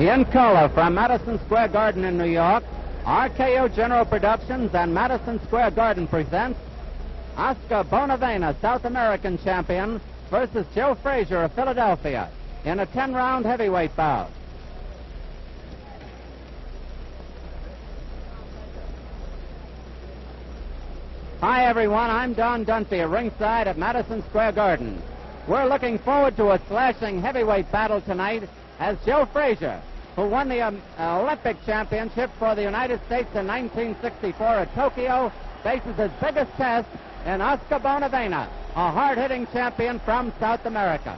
In color from Madison Square Garden in New York, RKO General Productions and Madison Square Garden presents Oscar Bonavena, South American champion, versus Joe Frazier of Philadelphia in a 10-round heavyweight bout. Hi, everyone. I'm Don Dunphy at ringside at Madison Square Garden. We're looking forward to a slashing heavyweight battle tonight as Joe Frazier, who won the Olympic championship for the United States in 1964 at Tokyo, faces his biggest test in Oscar Bonavena, a hard-hitting champion from South America.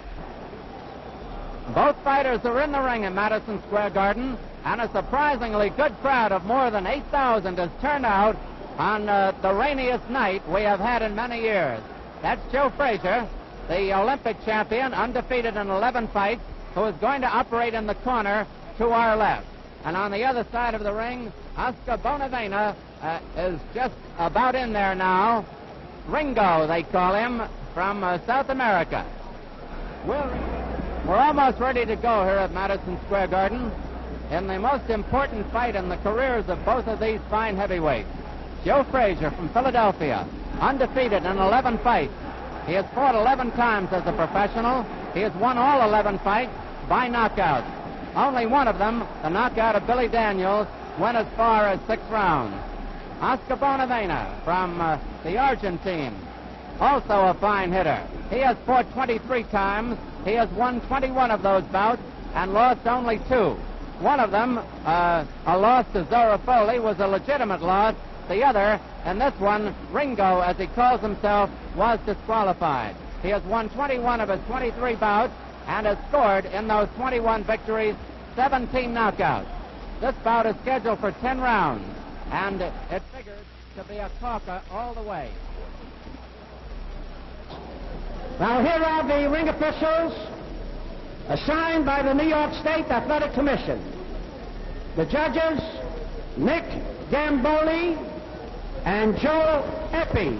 Both fighters are in the ring at Madison Square Garden, and a surprisingly good crowd of more than 8,000 has turned out on the rainiest night we have had in many years. That's Joe Frazier, the Olympic champion, undefeated in 11 fights, who is going to operate in the corner to our left. And on the other side of the ring, Oscar Bonavena is just about in there now. Ringo, they call him, from South America. We're almost ready to go here at Madison Square Garden in the most important fight in the careers of both of these fine heavyweights. Joe Frazier from Philadelphia, undefeated in 11 fights. He has fought 11 times as a professional. He has won all 11 fights by knockout. Only one of them, the knockout of Billy Daniels, went as far as 6 rounds. Oscar Bonavena from the Argentine, also a fine hitter. He has fought 23 times. He has won 21 of those bouts and lost only 2. One of them, a loss to Zora Foley, was a legitimate loss. The other, and this one, Ringo, as he calls himself, was disqualified. He has won 21 of his 23 bouts and has scored in those 21 victories 17 knockouts. This bout is scheduled for 10 rounds, and it figures to be a corker all the way. Now here are the ring officials assigned by the New York State Athletic Commission. The judges, Nick Gamboli and Joe Eppy.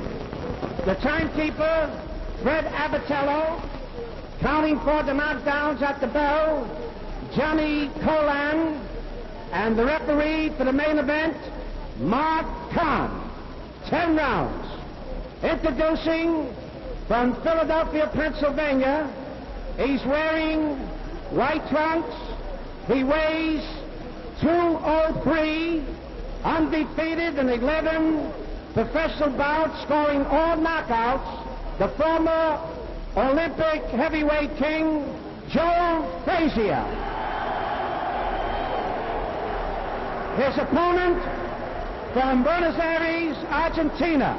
The timekeeper, Fred Abatello. Counting for the knockdowns at the bell, Johnny Colan. And the referee for the main event, Mark Kahn. 10 rounds. Introducing from Philadelphia, Pennsylvania, he's wearing white trunks. He weighs 203, undefeated in 11 professional bouts, scoring all knockouts. The former Olympic heavyweight king, Joe Frazier. His opponent from Buenos Aires, Argentina.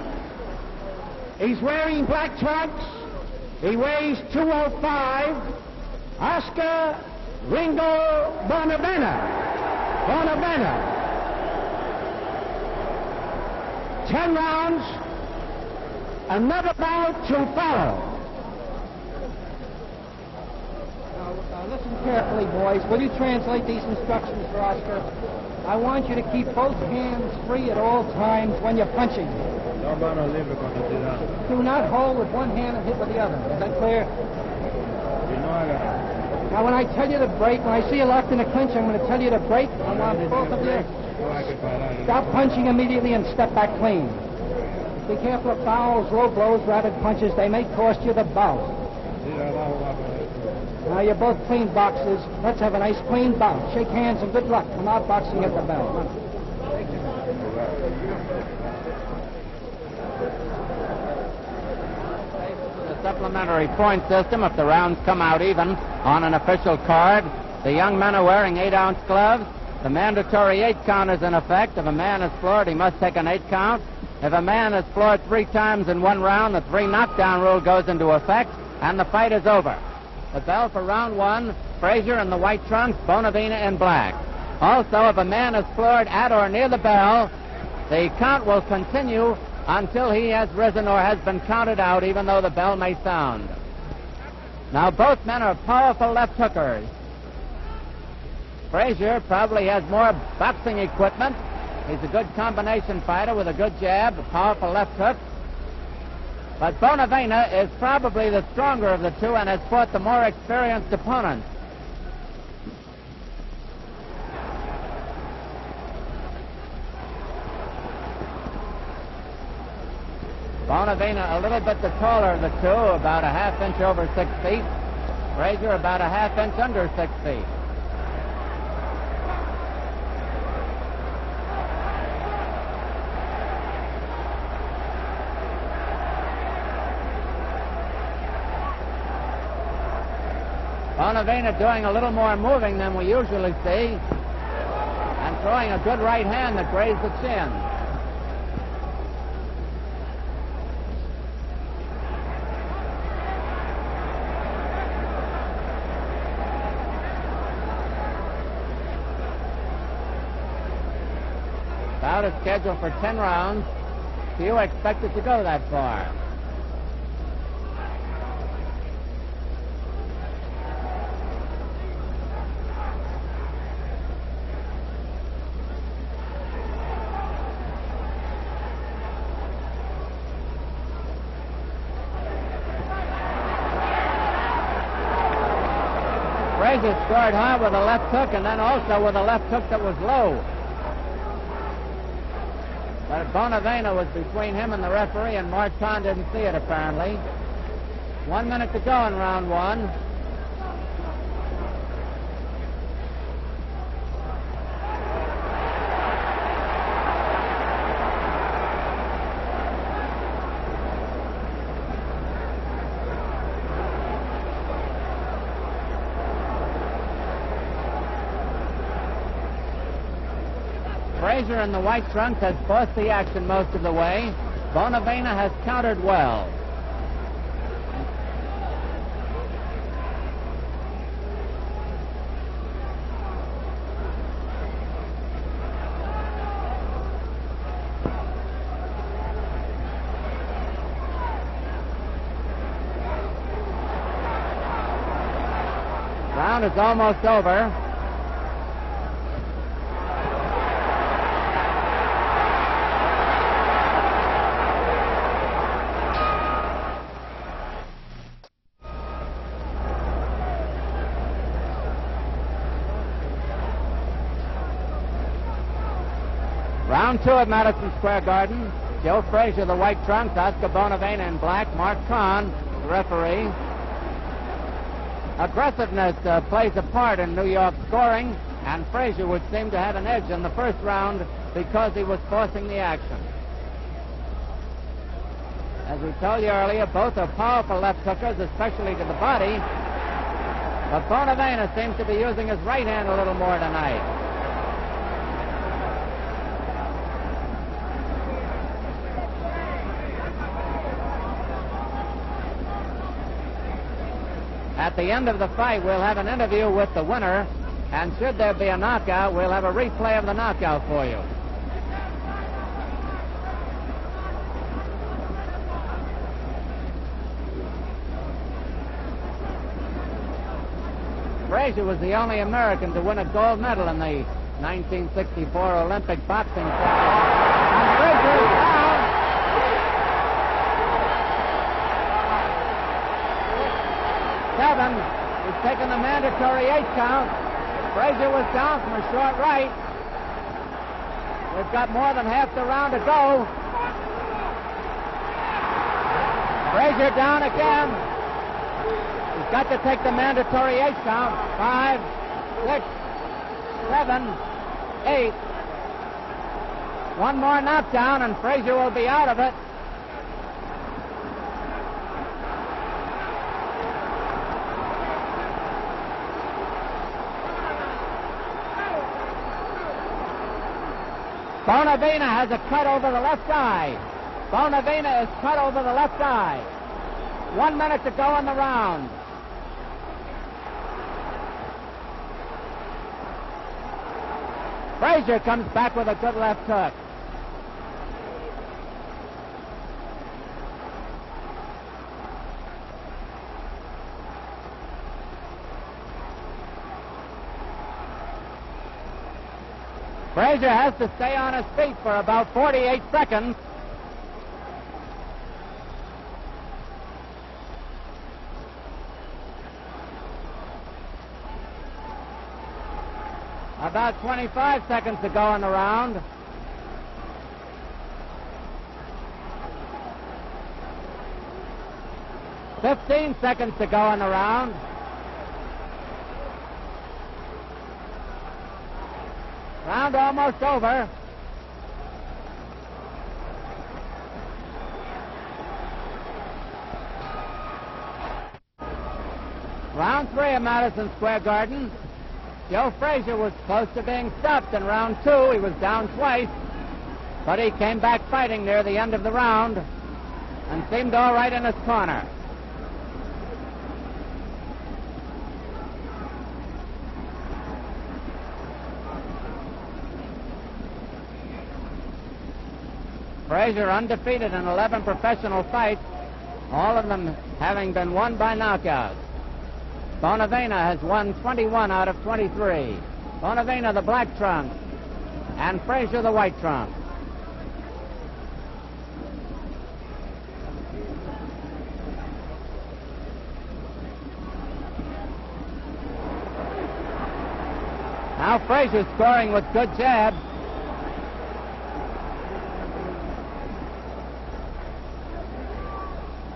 He's wearing black trunks. He weighs 205. Oscar Ringo Bonavena. 10 rounds. Another bout to follow. Listen carefully, boys. Will you translate these instructions for Oscar? I want you to keep both hands free at all times when you're punching. Do not hold with one hand and hit with the other. Is that clear? Now, when I tell you to break, when I see you locked in a clinch, I'm going to tell you to break. I want both of you. Stop punching immediately and step back clean. Be careful of fouls, low blows, rapid punches. They may cost you the bout. Now, you're both clean boxers. Let's have a nice clean bout. Shake hands and good luck. Come out boxing at the bell. The supplementary point system, if the rounds come out even on an official card. The young men are wearing 8-ounce gloves. The mandatory 8 count is in effect. If a man is floored, he must take an 8 count. If a man is floored 3 times in one round, the 3 knockdown rule goes into effect, and the fight is over. The bell for round 1, Frazier in the white trunks, Bonavena in black. Also, if a man is floored at or near the bell, the count will continue until he has risen or has been counted out, even though the bell may sound. Now, both men are powerful left hookers. Frazier probably has more boxing equipment. He's a good combination fighter with a good jab, a powerful left hook. But Bonavena is probably the stronger of the two and has fought the more experienced opponent. Bonavena a little bit the taller of the two, about a half inch over 6 feet. Frazier about a half inch under 6 feet. Bonavena doing a little more moving than we usually see, and throwing a good right hand that grazed the chin. Bout is scheduled for 10 rounds. Few expect it to go that far. Frazier scored high with a left hook and then also with a left hook that was low. But Bonavena was between him and the referee, and Marchand didn't see it apparently. 1 minute to go in round one. Frazier in the white trunks has forced the action most of the way. Bonavena has countered well. Round is almost over. Round two at Madison Square Garden. Joe Frazier, the white trunks, Oscar Bonavena in black, Mark Kahn, the referee. Aggressiveness plays a part in New York's scoring, and Frazier would seem to have an edge in the first round because he was forcing the action. As we told you earlier, both are powerful left hookers, especially to the body, but Bonavena seems to be using his right hand a little more tonight. At the end of the fight, we'll have an interview with the winner, and should there be a knockout, we'll have a replay of the knockout for you. Frazier was the only American to win a gold medal in the 1964 Olympic boxing championship. And Frazier is down. He's taken the mandatory 8 count. Frazier was down from a short right. We've got more than half the round to go. Frazier down again. He's got to take the mandatory 8 count. 5, 6, 7, 8. One more knockdown and Frazier will be out of it. Bonavena has a cut over the left eye. Bonavena is cut over the left eye. 1 minute to go in the round. Frazier comes back with a good left hook. Frazier has to stay on his feet for about 48 seconds. About 25 seconds to go in the round. 15 seconds to go in the round. Round almost over. Round 3 of Madison Square Garden. Joe Frazier was close to being stopped in round 2. He was down twice, but he came back fighting near the end of the round and seemed all right in his corner. Frazier undefeated in 11 professional fights, all of them having been won by knockout. Bonavena has won 21 out of 23. Bonavena the black trunk and Frazier the white trunk. Now Frazier scoring with good jabs.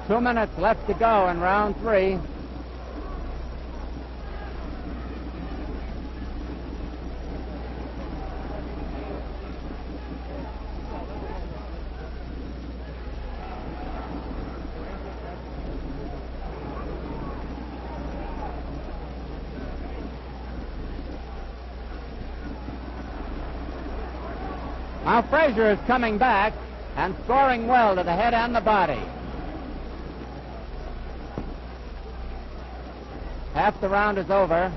Two minutes left to go in round 3. Now Frazier is coming back and scoring well to the head and the body. Half the round is over.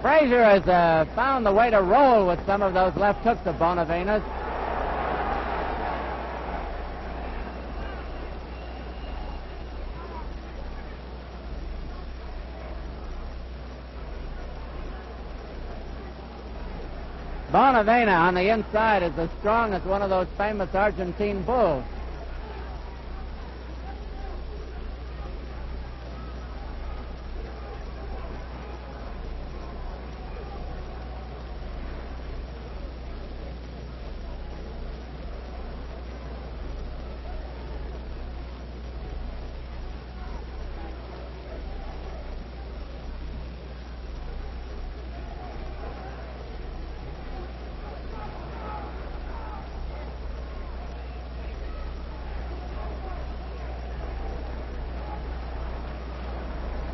Frazier has found the way to roll with some of those left hooks of Bonavena's. Bonavena on the inside is as strong as one of those famous Argentine bulls.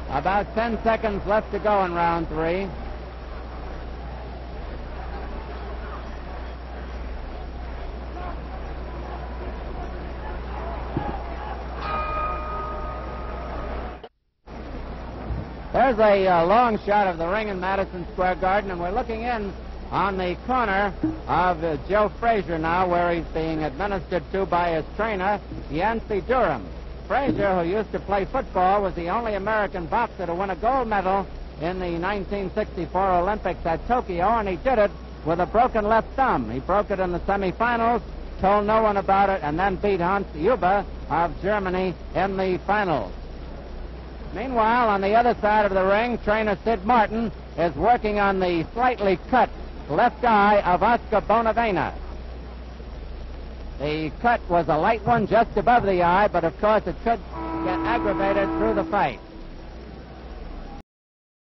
About 10 seconds left to go in round 3. There's a long shot of the ring in Madison Square Garden, and we're looking in on the corner of Joe Frazier now, where he's being administered to by his trainer, Yancey Durham. Frazier, who used to play football, was the only American boxer to win a gold medal in the 1964 Olympics at Tokyo, and he did it with a broken left thumb. He broke it in the semifinals, told no one about it, and then beat Hans Huber of Germany in the finals. Meanwhile, on the other side of the ring, trainer Sid Martin is working on the slightly cut left eye of Oscar Bonavena. The cut was a light one just above the eye, but of course it could get aggravated through the fight.